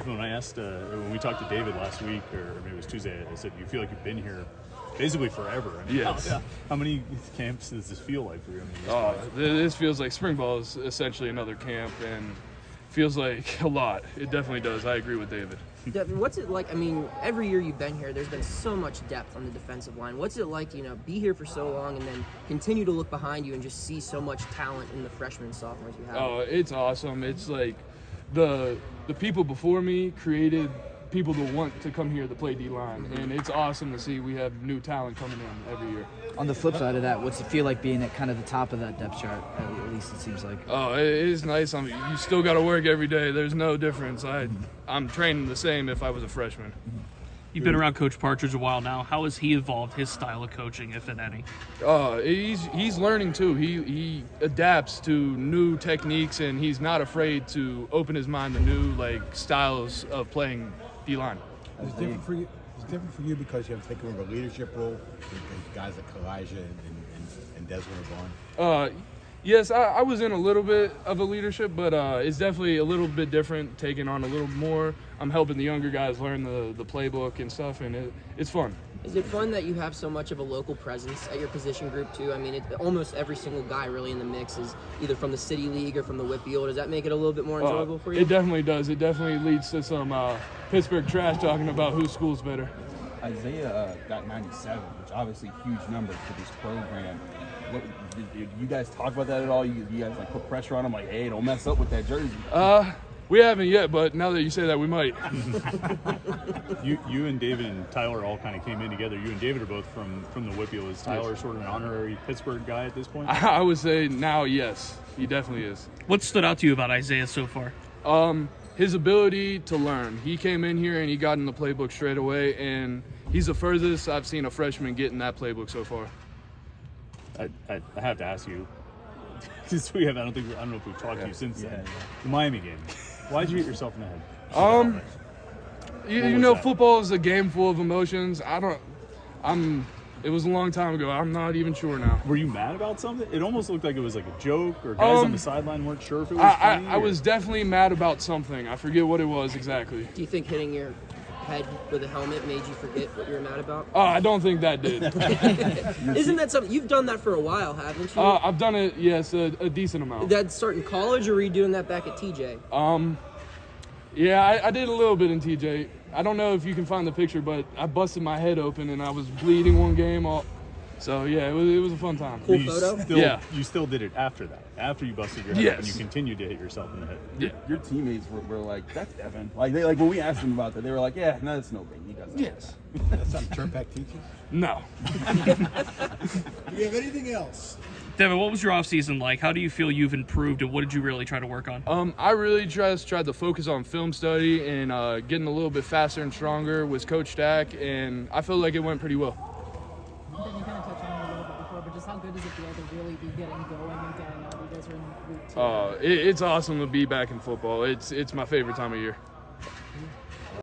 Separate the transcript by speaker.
Speaker 1: When I asked, when we talked to David last week, or maybe it was Tuesday, I said, you feel like you've been here basically forever. I mean,
Speaker 2: Yes.
Speaker 1: How many camps does this feel like for you?
Speaker 2: This feels like spring ball is essentially another camp, and feels like a lot. It definitely does. I agree with David.
Speaker 3: Devin, what's it like? I mean, every year you've been here, there's been so much depth on the defensive line. What's it like to, be here for so long and then continue to look behind you and just see so much talent in the freshmen and sophomores you have?
Speaker 2: Oh, it's awesome. It's like the people before me created people to want to come here to play D-line, and it's awesome to see we have new talent coming in every year.
Speaker 4: On the flip side of that, what's it feel like being at kind of the top of that depth chart, at least it seems like?
Speaker 2: Oh, it is nice. You still got to work every day. There's no difference. I'm training the same if I was a freshman.
Speaker 5: You've been around Coach Partridge a while now. How has he evolved his style of coaching, if in any?
Speaker 2: He's learning too. He adapts to new techniques, and he's not afraid to open his mind to new styles of playing D-line.
Speaker 6: It's different for you. It's different for you because you have taken over a leadership role. Guys like Elijah and Desmond are gone.
Speaker 2: Yes, I was in a little bit of a leadership, but it's definitely a little bit different, taking on a little more. I'm helping the younger guys learn the playbook and stuff, and it's fun.
Speaker 3: Is it fun that you have so much of a local presence at your position group, too? I mean, almost every single guy really in the mix is either from the City League or from the Whitfield. Does that make it a little bit more enjoyable for you?
Speaker 2: It definitely does. It definitely leads to some Pittsburgh trash talking about whose school's better.
Speaker 7: Isaiah got 97, which obviously a huge number for this program. Did you guys talk about that at all? You guys put pressure on him, hey, don't mess up with that jersey?
Speaker 2: We haven't yet, but now that you say that, we might.
Speaker 1: You and David and Tyler all kind of came in together. You and David are both from the Whitfield. Is Tyler sort of an honorary Pittsburgh guy at this point?
Speaker 2: I would say now, yes. He definitely is.
Speaker 5: What stood out to you about Isaiah so far?
Speaker 2: His ability to learn. He came in here and he got in the playbook straight away, and he's the furthest I've seen a freshman get in that playbook so far.
Speaker 1: I have to ask you, because I don't know if we've talked to you since then. The Miami game. Why'd you hit yourself in the head?
Speaker 2: Football is a game full of emotions. It was a long time ago. I'm not even sure now.
Speaker 1: Were you mad about something? It almost looked like it was like a joke, or guys on the sideline weren't sure if it was funny.
Speaker 2: I was definitely mad about something. I forget what it was exactly.
Speaker 3: Do you think hitting your head with a helmet made you forget what you were mad about?
Speaker 2: I don't think that did.
Speaker 3: Isn't that something? You've done that for a while, haven't you?
Speaker 2: I've done it, yes, a decent amount.
Speaker 3: Did that start in college, or were you doing that back at TJ?
Speaker 2: Yeah, I did a little bit in TJ. I don't know if you can find the picture, but I busted my head open and I was bleeding one game. So, yeah, it was a fun time.
Speaker 3: Cool photo?
Speaker 1: You still did it after that, after you busted your head up and you continued to hit yourself in the head.
Speaker 2: Yeah.
Speaker 7: Your teammates were like, that's Devin. When we asked them about that, they were like, yeah, no, that's no big. He does that.
Speaker 2: Yes.
Speaker 6: That's something Turnpack teaches.
Speaker 2: No.
Speaker 6: Do you have anything else?
Speaker 5: Devin, what was your offseason like? How do you feel you've improved, and what did you really try to work on?
Speaker 2: I really just tried to focus on film study and getting a little bit faster and stronger with Coach Stack, and I feel like it went pretty well.
Speaker 8: You kind of touched on it a little bit before, but just how good does it feel to really be getting going and getting out? You guys are in week 2.
Speaker 2: It's awesome to be back in football. It's my favorite time of year.